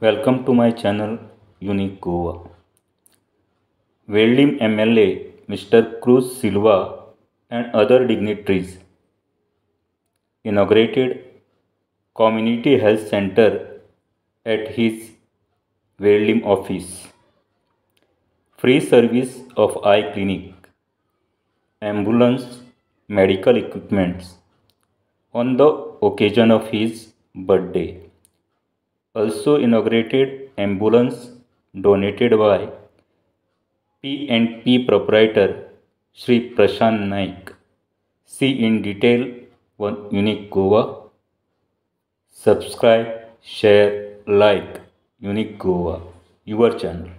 Welcome to my channel Unique Goa. Veldim MLA Mr. Cruz Silva and other dignitaries inaugurated Community Health Center at his Veldim office. Free service of eye clinic, ambulance, medical equipments on the occasion of his birthday. Also inaugurated ambulance donated by P&P proprietor Shri Prashant Naik. See in detail on Unique Goa. Subscribe, share, like Unique Goa, your channel.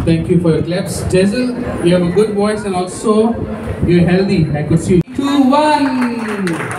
Thank you for your claps. Jezel, you have a good voice and also you're healthy. I could see. 2, 1.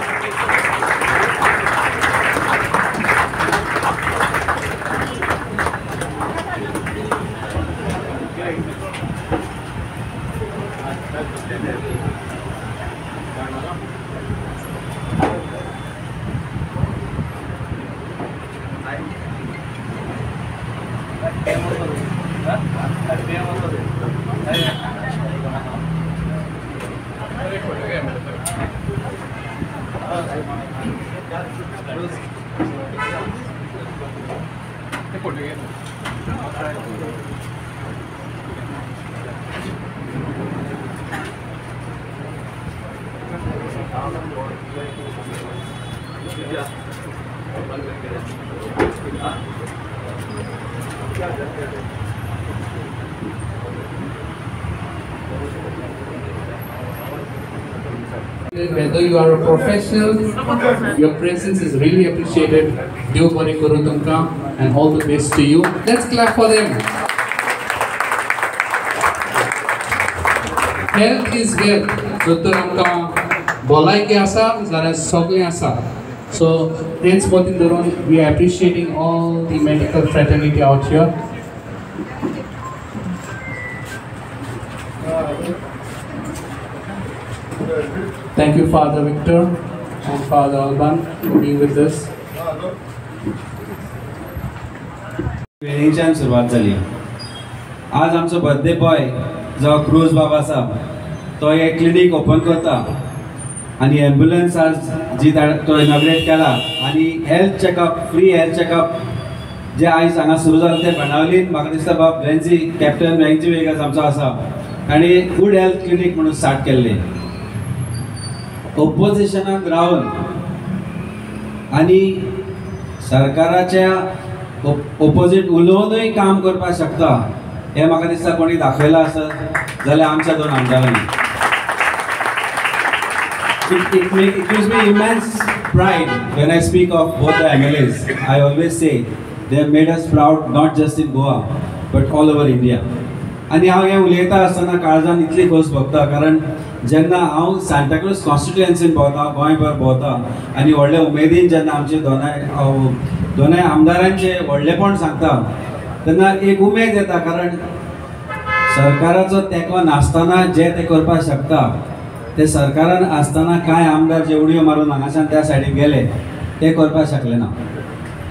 Whether you are a professional, your presence is really appreciated. Dev bari karu tumka and all the best to you. Let's clap for them. Health is wealth. Jotor amka bolai ke asa, zara sogle asa. So thanks Botin Doron. We are appreciating all the medical fraternity out here. Thank you, Father Victor and Father Alban, for being with us. वेळेच्यान सुरवात जाली. आज आमचो birthday boy जो cruise बाबा आसा तो एक clinic open करता आणि एम्ब्युलन्स आज जी तो इनॉग्रेट केला आणि health checkup free health checkup जे आयज हांगा सुरू जालें ते बाणावलीन म्हाका दिसता बाब वेन्सी कॅप्टन वेंची वेगस आमचो आसा ताणी गुड हेल्थ क्लिनिक म्हणून स्टार्ट केल्लें. ओपोजिशनाक रावन आणि सरकाराच्या ओपोजीट उलोवनूय काम करपाक शकता हे म्हाका दिसता कोणी दाखयलां आसत जाल्यार आमच्या दोन आमदारांनी. It gives me immense pride when I speak of both the MLAs. I always say they have made us proud not just in Goa but all over India. आणि हांव हें उलयता आसतना काळजान इतली खोस भोगता कारण जेन्ना हांव सांताक्रूज कॉन्स्टिट्युएन्सीन भोंवता गोंयभर भोंवता आनी व्हडले उमेदीन जेन्ना आमचे दोनाय आमदारांचे व्हडलेपण सांगता तेन्ना एक उमेद येता कारण सरकाराचो तेंको नासतना जे ते करपाक शकता ते सरकारान आसतना कांय आमदार जे उडयो मारून हांगाच्यान त्या सायडीक गेले ते करपाक शकले ना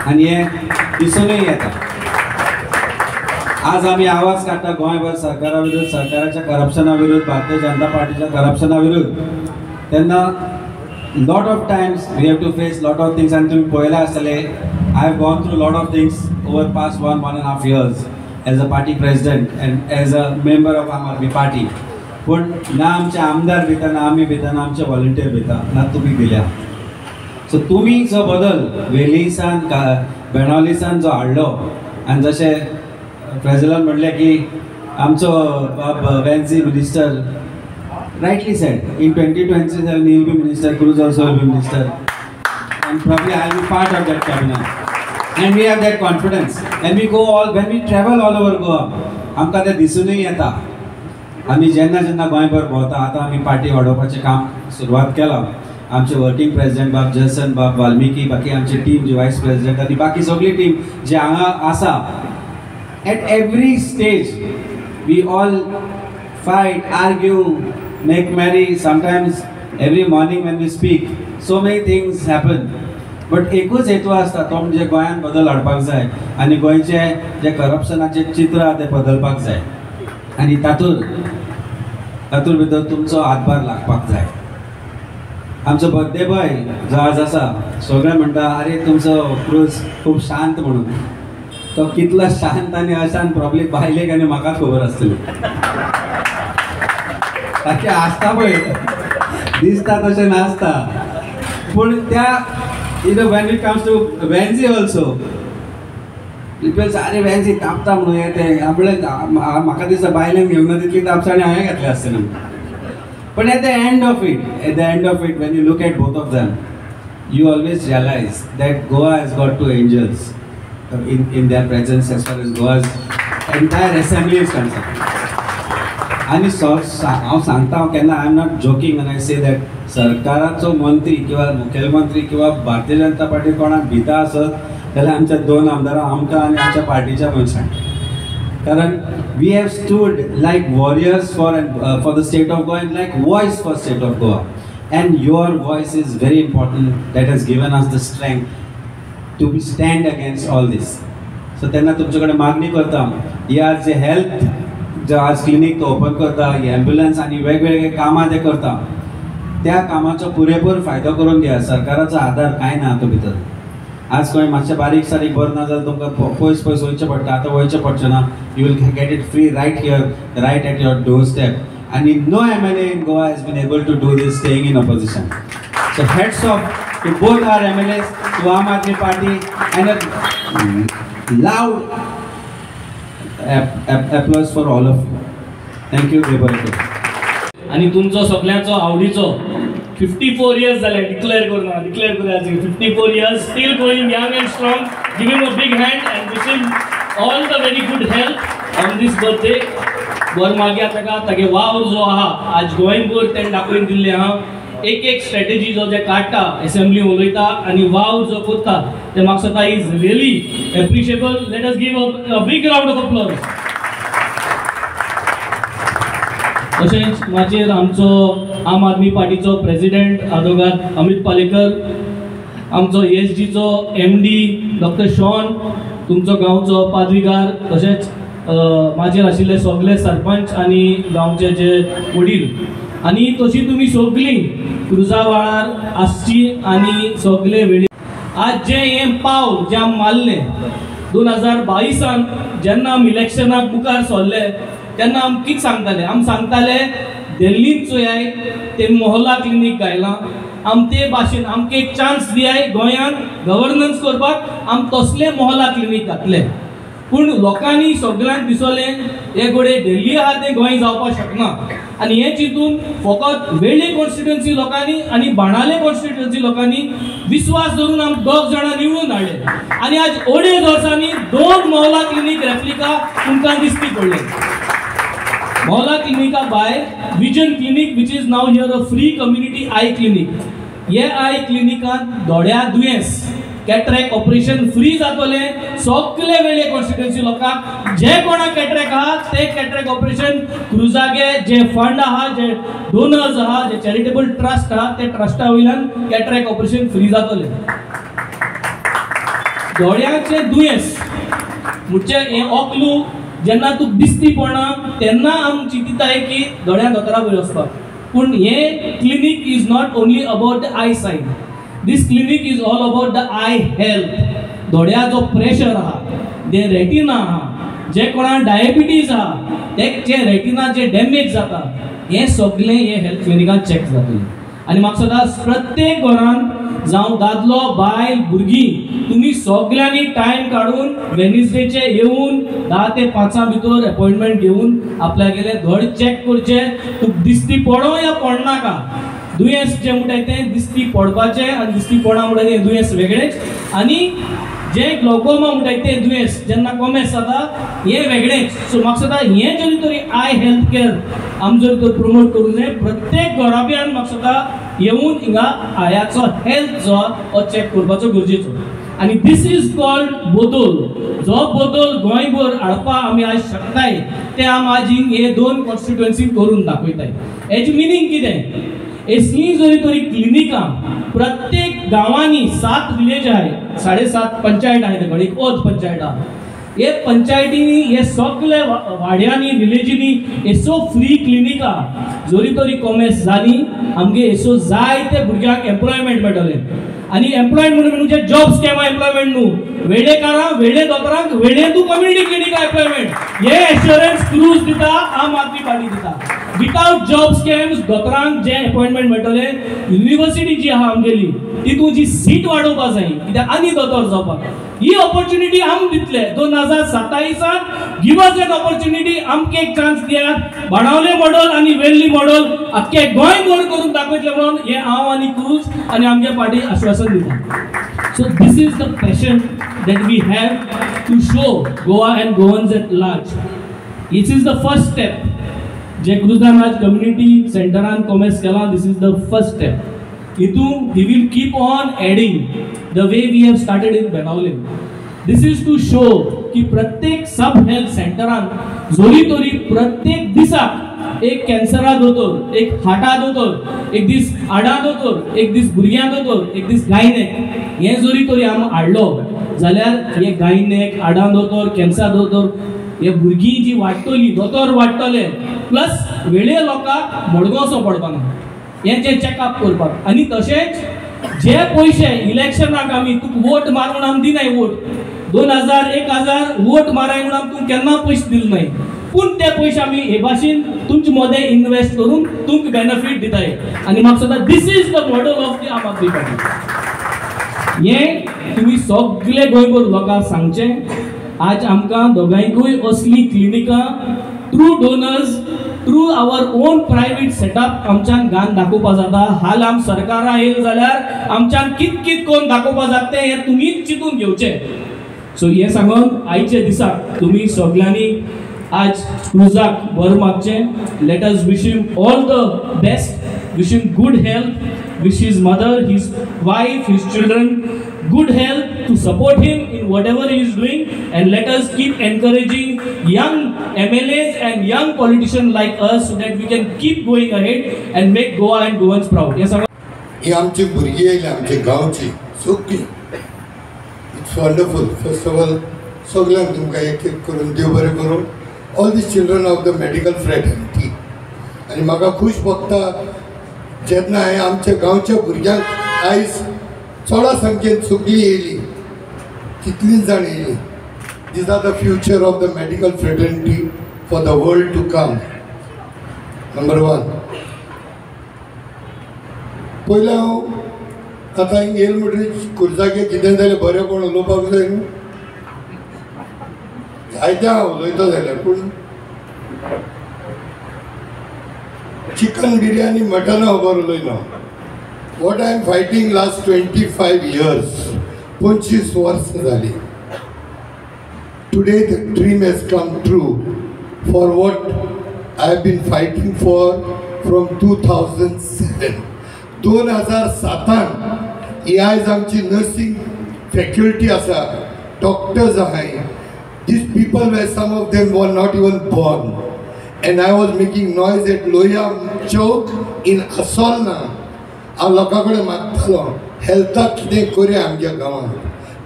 आनी हे दिसूनय येता. आज आमी आवाज काडटा गोंयभर सरकारा विरुद्ध, सरकाराच्या करप्शना विरुद्ध, भारतीय जनता पार्टीच्या करप्शना विरुद्ध. तेन्ना lot of times we have to face lot of things and तुम्ही पळयला आसतले I have gone through lot of things over past 1.5 years as a party president and as a member of Aam Aadmi Party. पण ना आमचे आमदार भिता, ना आमी भिता, ना आमचे व्हॉलंटियर भिता, ना तुम्ही दिल्या. सो तुम्ही जो बदल वेलीसान बेनावलीसान जो हाडलो आनी जशें प्रेजिडेंट म्हणलें की आमचो वेन्सी minister rightly said, in 2027 he will be minister, Cruz also will be minister, and probably I will be part of that cabinet. And we have that confidence. And we go all, when we travel all over Goa, आमकां तें दिसूनय येता. आमी जेन्ना गोंयभर भोंवता, आतां आमी party वाडोवपाचें काम सुरवात केलां. आमचे वर्किंग प्रेसिडेंट बाब जसन बाब वाल्मिकी, बाकी आमची टीम जी वायस प्रेसिडेंट आनी बाकी सगळी टीम जी हांगा आसा, at every stage we all fight, argue, make merry. Sometimes every morning when we speak, so many things happen. But एकूच हेतू आसता, तो म्हणजे गोंयान बदल हाडपाक जाय आनी गोंयचे जे करप्शनाचे चित्र आहा ते बदलपाक जाय आनी तातूंत भितर तुमचो हातभार लागपाक जाय. आमचो बर्थडे बॉय जो आज आसा, सगळे म्हणटा अरे तुमचो क्रूज खूब शांत म्हणून. तो कितलो शांत आनी अशांत प्रॉब्ली बायलेक आनी म्हाका खबर आसतली. ताचे आसता पळय, दिसता तशें नासता. पूण त्या when it comes to Venzi also, people say अरे वेन्सी तापता म्हणून येते आपले म्हाका दिसता बायलेन घेवंक ना तितली तापसाणी हांवें घातली आसता न्हू. पण at the end of it, when you look at both of them, you always realize that Goa has got two angels in their presence as far as Goa's entire assembly is concerned. आणि हांव सांगता केन्ना I am not joking end I say that सरकाराचो मंत्री किंवा मुखेलमंत्री किंवा Bharatiya Janata party कोणाक भिता आसत जाल्यार आमच्या दोन आमदारां आमकां आनी आमच्या पार्टीच्या मनशांक. कारण we have stood like warriors for the state of Goa and like voice for state of Goa. And your voice is very important, that has given us the strength to be stand against all these. So तेन्ना तुमचे कडेन मागणी करता, ही आज जे health जो आज clinic तो ओपन करता, एम्ब्युलन्स आनी वेगवेगळे कामां ते करता, त्या कामाचो पुरेपूर फायदो करून घेया. सरकाराचो आधार कांय ना हातूंत भितर. आज खंय मातशें बारीक सारीक बरें ना जाल्यार तुमकां पयस वयचें पडटा. आतां वयचें पडचें ना. You will get it free right here, right at your doorstep. आनी no MLA in Goa has been able to do this staying in opposition. So hats off to both our MLAs, to Aam Aadmi Party, and a loud applause for all of you. Thank you very much. आणि तुमचो सगळ्यांचो आवडीचो 54 years जाले declare करूया 54 years still going young and strong. Give him a big hand and wish him all the very good health on this birthday. वर मागया तागे वावर जो आहा आज गोंयभर तें दाखोवन दिल्ले आहा. एक स्ट्रॅटेजी जो जे काडटा असेंब्ली उलयता आनी वावर जो करता ते म्हाका दिसता is really appreciable. Let us give a big round of applause. तशेंच मागीर आमचो आम आदमी पार्टीचो प्रेसिडेंट आदोगाद अमित पालेकर, आमचो ESGचो MD डॉक्टर शॉन, तुमचो गांवचो पाद्रीगार, तशेंच मागीर आशिल्ले सगळे सरपंच आनी गांवचे जे वडील आनी तशी तुमी सगळीं क्रुजा वाळार आसची आनी सगळे वेळी आज जे हें पावल जे आमी मारलें 2022 जेन्ना आमी इलेक्शनाक मुखार सरले तेन्ना आमी कितें सांगताले, आमी सांगताले दिल्लींत चोयाय ते मोहल्ला क्लिनीक घायलां, आमी ते भाशेन आमकां एक चान्स दियाय गोंयांत गव्हर्नन्स करपाक, आमी तसले मोहल्ला क्लिनीक घातले. पूण लोकांनी सगळ्यांक दिसलें हे घोडे दिल्ली आहा ते गोंय जावपाक शकना आनी हें चिंतून फकत वेळ्ळे कॉन्स्टिट्युएन्सी लोकांनी आनी बाणाले कॉन्स्टिट्युएन्सी लोकांनी विश्वास धरून आमी 2 जाणां निवडून हाडले आनी आज 2.5 वर्सांनी 2 मोहल्ला क्लिनीक रेप्लिका तुमकां दिसती पडले. मोहल्ला क्लिनिका भायर vision clinic which is now here a free community eye clinic. हे आय क्लिनिकांत दोळ्या दुयेंस कॅटरेक्ट ऑपरेशन फ्री जातले सगळे वेळे कॉन्स्टिट्युएन्सी लोकांक जे कोणाक कॅटरेक्ट आहा ते कॅटरेक्ट ऑपरेशन क्रुजागे जे फंड आहा जे डोनर्स आहा जे चॅरिटेबल ट्रस्ट आहा ते ट्रस्टा वयल्यान कॅटरेक्ट ऑपरेशन फ्री जातले. दोळ्यांचे दुयेंस म्हणजे हे ओकलू जेन्ना तू दिसती पडना तेन्ना आमी चिंतिताय की दोळ्यां दोतोरा बरी वचपाक. पूण हे clinic is not only about the eye sight. This clinic is all about the eye health. दोळ्याचो प्रेशर आहा, जे रेटिना आहा, जे कोणाक डायबिटीज आहा, ते रेटिना जे डॅमेज जाता हे सगळे हे हेल्थ क्लिनिकान चॅक जातले. आनी म्हाका सदांच प्रत्येक घरान जावं दादलो बायल भुरगीं तुमी सगळ्यांनी टायम काढून वेनिसडेचे येऊन 10 ते 5 भितर अपॉइंटमेंट घेऊन आपल्यागेले धड चॅक करचे. तुका दिसती पडो या पडनाका. दुयेंस जे म्हणटाय तें दिसती पडपाचें आनी दिसती पडना म्हणटाय तें दुयेंस वेगळेंच. आनी जे ग्लोकोमा म्हणटाय तें दुयेंस जेन्ना कॉमेस जाता हे वेगळेंच. सो म्हाका सदां हें जरी तरी आय हेल्थ केअर आमी जर तर प्रमोट करूं जाय. प्रत्येक घराब्यान म्हाका सदां येऊन हिंगा आयाचो हेल्थ जो हो चॅक करपाचो गरजेचो. आनी दीस इज कॉल्ड बदल. जो बदल गोंयभर हाडपाक आमी आज शकताय ते आमी आज हे 2 कॉन्स्टिट्युएन्सी करून दाखयताय. हेची मिनींग कितें? असली जरी तरी क्लिनिकां प्रत्येक गांवांनी 7 विलेज आहे, 7.5 पंचायत आहे, ते एक ओद पंचायत आहे. हे पंचायतीनी हे सगळे वाड्यांनी विलेजीनी एसो फ्री क्लिनिका जरी तरी कॉमेस जाली आमगे एसो जायते भुरग्यांक एम्प्लॉयमेंट मेळटले. आनी एम्प्लॉयमेंट म्हणजे जॉब स्कॅम एम्प्लॉयमेंट न्हू, वेळेकारां वेळे दोतोरांक वेळे तू कम्युनिटी क्लिनिका एम्प्लॉयमेंट हे एश्युरन्स क्रूज दिता आम आदमी पार्टी दिता. विदाउट जॉब स्कॅम्स दोतोरांक जे अपॉइंटमेंट मेळटले युनिव्हर्सिटी जी आहा आमगेली तितून जी सीट वाडोवपाक जाय कित्याक आनी दोतोर जावपाक ही ऑपॉर्च्युनिटी आम दितले. 2027 गिव अस एन ऑपॉर्च्युनिटी. आमके एक चान्स दियात. बाणावले मॉडल आणि वेल्ली मॉडल अख्खे गोंयभर करून दाखयतले म्हणून हे हांव आनी क्रूज आनी आमगे पार्टी आश्वासन दिता. So this is the passion that we have to show Goa and Goans at large. This is the first step. जे क्रुजदामाज कम्युनिटी सेंटरान कॉमेस केला, this is the first step. हितून we will keep on adding the way we have started in Benavle. This is to show की प्रत्येक सब health सेंटरान जोरी तोरी प्रत्येक दिसाक एक कॅन्सरा दोतोर, एक हार्टा दोतोर, एक दीस आडा दोतोर, एक दीस भुरग्यां दोतोर, एक दीस गायनेक हे जोरी तोरी आमी हाडलो जाल्यार हे गायनेक आडा दोतोर, कॅन्सर दोतोर हे भुरगीं जी वाडटली दोतोर वाडटले प्लस वेळे लोकांक मडगांवचो पडपाना हेंचे चॅकअप करपाक. आनी तशेंच जे पयशे इलेक्शनाक आमी तुका वोट मारून आमी दिनाय वोट 2000 1000 वोट माराय म्हणून आमी तुमकां केन्ना पयशे दिले नाय. पूण ते पयशे आमी हे भाशेन तुमचे मदें इन्वेस्ट करून तुमकां बेनिफीट दिताय. आनी म्हाका सदां this is the model of the Aam Aadmi party. हें तुमी सगळे गोंयभर लोकांक सांगचें. आज आमकां दोगांयकूय असली क्लिनिकां through donors through our own private setup आमच्यान घान दाखोवपा जाता. हाल आम सरकारां येयले जाल्यार आमच्यान कित करून दाखोवपा जाता तें तुमीच चिंतून घेवचें. सो हें सांगून आयचे दिसाक तुमी सगळ्यांनी आज क्रुजाक बरें मागचें. Let us wish him all the best. Wish him good health. Wish his mother, his wife, his children good health to support him in whatever he is doing, and let us keep encouraging young MLAs and young politicians like us so that we can keep going ahead and make Goa and Goans proud. Yes, ही आमची भुरगीं oily आमच्या गांवची सगळीं. It's wonderful. First of all सगळ्यांक तुमकां एक एक करून देव बरें करूं. All the children of the medical fraternity. आनी म्हाका खूश भोगता जेन्ना हांवें आमच्या गांवच्या भुरग्यांक आयज चोडा संख्येन सगळीं येयली, कितलींच जाण येयली. These are the future of the medical fraternity for the world to come. Number 1. पयलें हांव आतां येयले म्हणटरीच कुर्जागे कितें जालें बरेंपण उलोवपाक जाय न्हू. जायते हांव उलयता जाल्यार पूण चिकन बिर्याणी मटन खबर उलयना. What I am fighting last 25 years 25 वर्सां जाली. Today the dream has come true for what I have been fighting for from 2007. 2007 ही आयज आमची नर्सिंग फॅक्युल्टी आसा, डॉक्टर्स आहाय. These people were, some of them were not even born. And I was making noise at Loya Chowk in Asolna. हांव लोकां कडेन मागतालो हेल्थाक कितें करुया आमच्या गांवांत.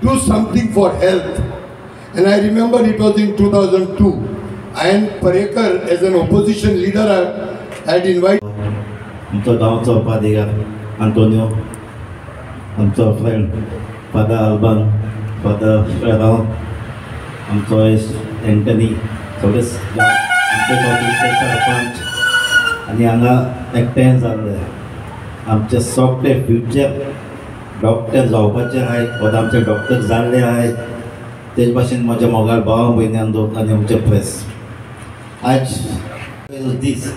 Do something for health. And I remember it was in 2002. And Parekar, as an opposition leader, had invited. आमचो गांवचो उपाध्यक्ष आंतोनियो, आमचो फ्रेंड फादर आल्बान, फादर फ्रेरांव, आमचो एंटनी, सगळे आमचे गांवचे सरपंच आनी हांगा एकठांय जाल्ले. आमचे सगळे फ्युचर डॉक्टर जावपाचे आहाय वा आमचे डॉक्टर जाल्ले आहाय. तेच भाशेन म्हज्या मोगाळ भाव भयण्यांदो आनी आमचे प्रेस आज दीस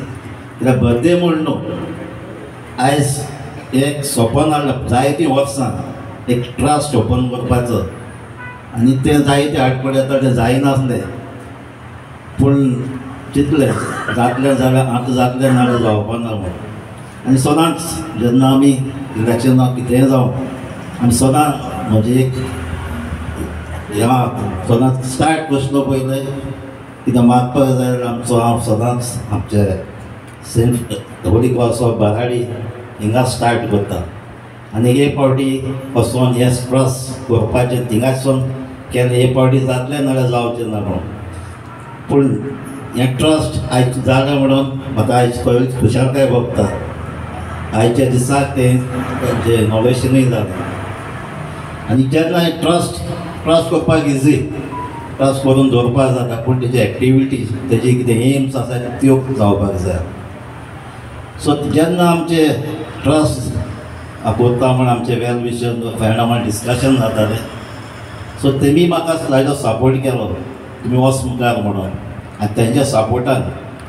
कित्याक बर्थडे म्हूण न्हू, आयज एक सपन हाडलां जायतीं वर्सां एक ट्रस्ट ओपन करपाचो. आनी ते जायते आडपडे येता ते जायनासले, पूण चिंतलें जातलें जाल्यार आतां जातलें नाल्यार जावपाना म्हूण. आनी सदांच जेन्ना आमी इलेक्शनाक कितेंय जावं आमी सदां म्हजें एक सदांच स्टार्ट कसलो पयलें कितें मागपाक जाय जाल्यार आमचो हांव सदांच आमचे सेंट होली क्रॉस ऑफ बाराडी हिंगा स्टार्ट करता. आनी एक फावटी वचून हे ट्रस्ट करपाचें थिंगासून केलें. एक फावटी जातलें नाल्यार जावचें ना म्हणून. पूण हें ट्रस्ट आयज जालें म्हणून म्हाका आयज खुशालकाय भोगता. आयच्या दिसाक तें इनोवेशनूय जालें. आनी जेन्ना ट्रस्ट करपाक इजी, ट्रस्ट करून दवरपाक जाता, पूण तेजे एक्टिविटीज तेजे कितें एम्स आसा त्यो जावपाक जाय. सो जेन्ना आमचे ट्रस्ट करता म्हण आमचे वेल विशर फ्रेंडा म्हण डिस्कशन जातालें. सो तेमी म्हाका लायलो सपोर्ट केलो, तुमी वच मुखार म्हणून. आनी तेंच्या सपोर्टान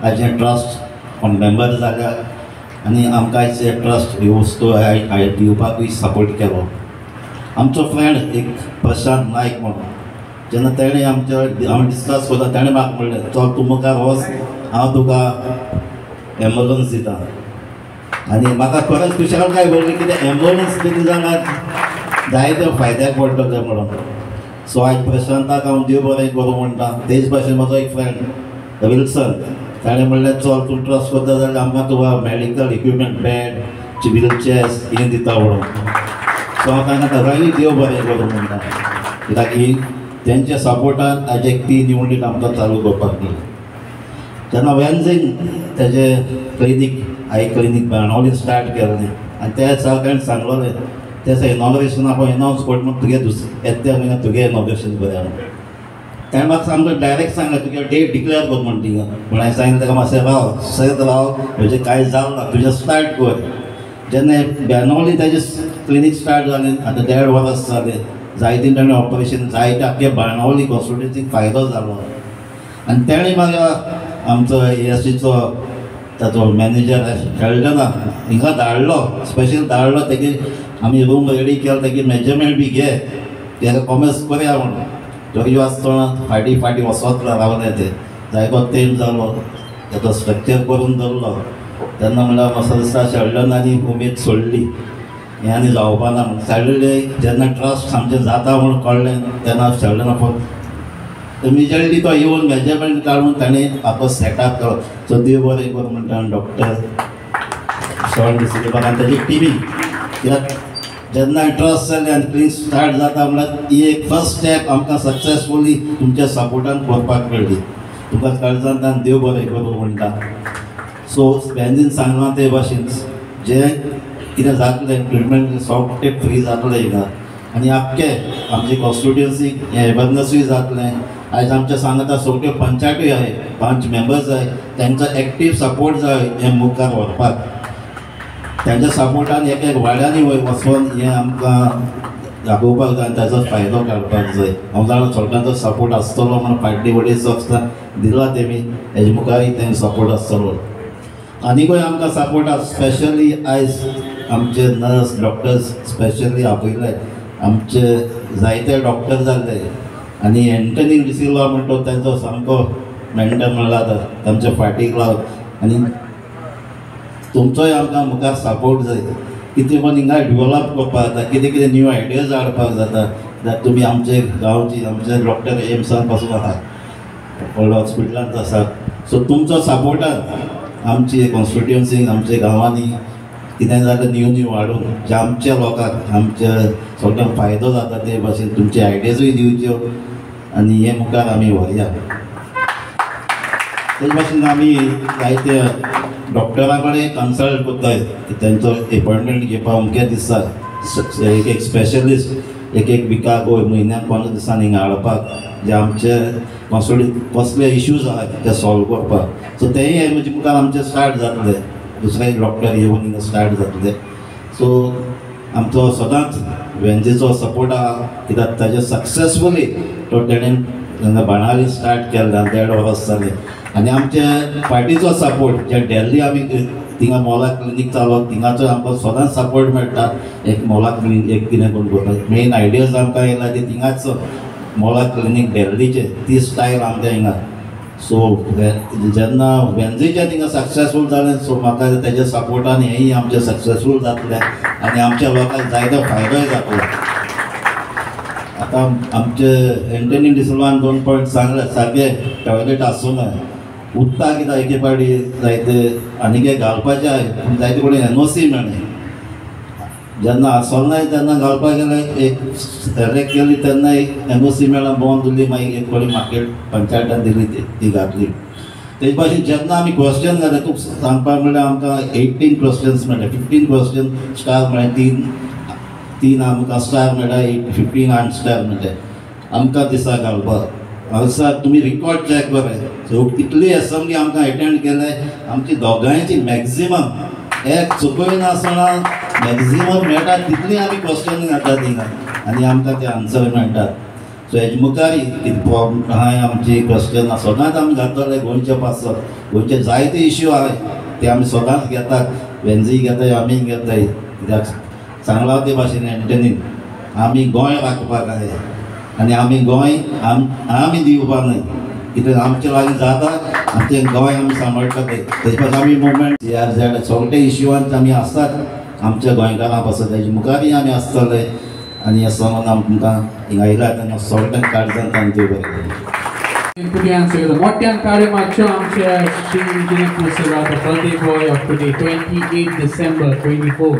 आयज हें ट्रस्ट मेंबर जाल्यार आनी आमकां आयज हे ट्रस्ट ह्यो वस्तू दिवपाकूय सपोर्ट केलो. आमचो फ्रेंड एक प्रशांत नायक म्हणून, जेन्ना तेणें हांव डिस्कस करता तेणें म्हाका म्हणलें चल तूं मुखार वच, हांव तुका एम्बुलन्स दिता. आनी म्हाका खरेंच खुशालकाय भरली, कितें एम्बुलन्स दिली जाल्यार जायते फायद्याक पडटले म्हणून. सो आयज प्रशांताक हांव देव बरें करूं म्हणटा. तेच भाशेन म्हजो एक फ्रेंड विल्सन, ताणें म्हणलें चल तूं ट्रस्ट करता जाल्यार आमकां तुका मेडिकल इक्विपमेंट, बेड, व्हीलचेअर्स हें दिता म्हणून. सो हांव तांकां सगळ्यांनी देव बरें करूं म्हणटा, कित्याक ही तेंच्या सपोर्टान आयज एक 3 युनिट आमकां चालू करपाक मेळ्ळी. जेन्ना वेन्झीन तेजें क्लिनीक आय क्लिनीक बाणावलीन स्टार्ट केल्लें आनी त्या दिसा ताणें सांगलोलें त्या दिसा इनॉग्रेशनाक हांव एनावन्स करता म्हूण तुगे येत्या म्हयन्याक तुगे इनॉग्रेशन करुया म्हणून. ताणें म्हाका सामको डायरेक्ट सांगलें तुगे डेट डिक्लेअर कर म्हण थिंगा. पूण हांवें सांगलें ताका मातशें राव, सयत राव, म्हजें कांय जालें ना, तुजें स्टार्ट कर. जेन्ना बाणावली तेजें क्लिनीक स्टार्ट जालें, आतां 1.5 वर्स जालें. जायतीं ताणें ऑपरेशन, जायते आख्खे बाणावली कॉन्स्टिट्युन्सीक फायदो जालो. आनी तेणें म्हाका आमचो ESCचो ताचो मॅनेजर शेल्डना हिंगा धाडलो, स्पेशल धाडलो. तेगे आमी रूम रेडी केलो, तेगे मेजरमेंट बी घे, तेका कॉमर्स करया म्हणून. तरी आसतना फाटी वचत रावले ते. जायतो तेंप जालो, तेचो स्ट्रक्चर करून दवरलो. तेन्ना म्हणल्यार म्हाका दिसता शेल्डनांनी उमेद सोडली, हें आनी जावपाना म्हणून. सॅटरडे जेन्ना ट्रस्ट आमचें जाता म्हणून कळ्ळें तेन्ना शेल्डना इमिजिएटली तो येवन मेजरमेंट काडून ताणें आतां सेटअप केलो. सो देव बरें कर म्हणटा डॉक्टर शॉन डिसिल्वा आनी ताजी टिमी. कित्याक जेन्ना ट्रस्ट जालें आनी क्लिनीक स्टार्ट जाता म्हणल्यार ही एक फर्स्ट स्टेप आमकां सक्सेसफुली तुमच्या सपोर्टान करपाक मेळ्ळी. तुमकां काळजांतल्यान देव बरें करूं म्हणटा. सो वेन्झीन सांगलां ते भाशेन जें कितें जातलें ट्रिटमेंट सगळें फ्री जातलें हिंगा. आनी आख्खे आमचे कॉन्स्टिट्युन्सीक हें अवेरनसूय जातलें. आयज आमचे सांगता सगळ्यो पंचायती आहाय, 5 मेंबर्स जाय, तांचो एक्टीव सपोर्ट जाय हें मुखार व्हरपाक. तांच्या सपोर्टान एक वाड्यांनी वचून हें आमकां दाखोवपाक जाय आनी ताचो फायदो काडपाक जाय. हांव जाणा सगळ्यांचो सपोर्ट आसतलो म्हणून फाटली वडे सप्तां दिला तेमी, हेजे मुखारय तेंका सपोर्ट आसतलो. आनीकूय आमकां सपोर्ट आसा. स्पेशली आयज आमचे नर्स डॉक्टर्स स्पेशली आपयले. आमचे जायते डॉक्टर जाल्ले आनी एंटनी डिसिल्वा म्हणटा तांचो सामको मेंटल म्हणल्यार तांचे फाटीक लावन. आनी तुमचोय आमकां मुखार सपोर्ट जाय. कितें पण हिंगा डेवलप करपाक जाता, कितें कितें न्यू आयडियाज हाडपाक जाता, जाल्यार तुमी आमचे गांवची आमचे डॉक्टर एम्सान पासून आसात, व्हडल्या हॉस्पिटलांत आसात. सो तुमचो सपोर्टान आमची कॉन्स्टिट्युएन्सीक आमच्या गांवांनी कितें जाल्यार न्यू हाडून जे आमच्या लोकांक आमच्या सगळ्यांक फायदो जाता ते भाशेन तुमचे आयडियाजूय दिवच्यो आनी हे मुखार आमी व्हरया. ते भाशेन आमी जायते डॉक्टरां कडेन कन्सल्ट कोत्ताय की तेंचो अपॉयंटमेंट घेवपाक अमके दिसता, एक स्पेशलिस्ट एक विकाक म्हयन्याक 15 दिसांनी हिंगा हाडपाक जे आमचे कसले इश्यूज आहात ते सॉल्व करपाक. सो तेंय म्हणजे मुखार आमचे स्टार्ट जातले, दुसरे डॉक्टर येवन हिंगा स्टार्ट जातले. सो आमचो सदांच वेंजेचो सपोर्ट आहा, कित्याक ताजे सक्सेसफुली तो तेणेन तेन्ना बाणावली स्टार्ट केल्ले 1.5 वर्स जालें. आनी आमचे पार्टीचो सपोर्ट जे डेल्ली आमी थिंगा मोला क्लिनीक चालवप थिंगाचो आमकां सदांच सपोर्ट मेळटा. एक मोला क्लिनीक एक कितें करून करपाक मेन आयडियाज आमकां येयला ती थिंगाच मोला क्लिनीक डेल्लीचे ती स्टायल आमच्या हिंगा. सो जेन्ना वेंजेचे थिंगा सक्सेसफूल जालें, सो म्हाका तेज्या सपोर्टान हेंय आमचें सक्सेसफूल जातलें आनी आमच्या लोकांक जायतो फायदोय जातलो. आतां आमचे एंटनी डिसिल्वान 2 पॉयंट सांगले, सारके टॉयलेट आसूं ना, उदता कित्याक एके पाटी जायते आनी कितें घालपाचें आहाय पूण जायते कडेन NOC मेळ्ळें. जेन्ना आसोनाय तेन्ना घालपाक गेले, एक सेलेक्ट केली तेन्ना एक NOC मेळ्ळा, बॉन्ड दिली, मागीर एक कडेन मार्केट पंचायतान दिली ती घातली. तेजे भाशेन जेन्ना आमी क्वेश्चन घाले तुका सांगपाक म्हणल्यार आमकां 18 क्वेश्चन्स मेळ्ळे, 15 क्वेश्चन स्टार मेळ्ळे, तीन आमकां स्टार मेळ्ळे, 15 अनस्टार मेळ्ळे आमकां दिसा घालपाक. हांगा तुमी रिकॉर्ड चॅक कराय. सो इतली असेंब्ली आमकां अटेंड केले, आमची दोगांयची मॅक्झिमम एक चुकय नासतना मॅक्झिमम मेळटा तितली आमी क्वेश्चन घालतात थिंगा आनी आमकां ते आन्सर मेळटात. सो हेजे मुखार कितें प्रॉब्लम आहाय आमची क्वेश्चन सदांच आमी घालतले. गोंयचे पासत गोंयचे जायते इश्यू आहाय ते आमी सदांच घेतात, वेंजी घेताय आमी घेताय. कित्याक सांगला ते भाशेन एंटनीन आमी गोंय राखपाक आहाय आनी आमी गोंय आमी दिवपाक न्हय, कित्याक आमचे लागीं जाता आमचें गोंय आमी सांबाळटात. तेजे खातीर आमी मुवमेंट CRZ सगळे इश्यूवांत आमी आसतात आमच्या गोंयकारां पासत, तेजे मुखारय आमी आसतले. आनी हें सांगून आमकां हिंगा येयला तेन्ना सगळ्यांक काळजान तांचे बरें. मोठ्यान कार्य मातश्यो आमच्या श्री इंजिनियर प्रसादाचो birthday boy of today 28 December 24.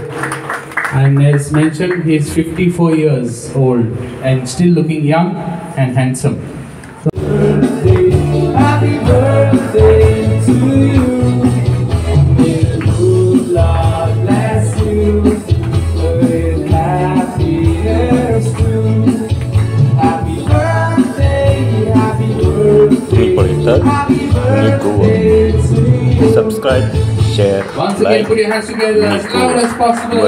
And as mentioned, he is 54 years old and still looking young and handsome. Happy birthday to you. May the good Lord bless you with happiness too. Happy birthday, happy birthday, happy birthday to you. Subscribe, share, Once again, put your hands together as loud as possible.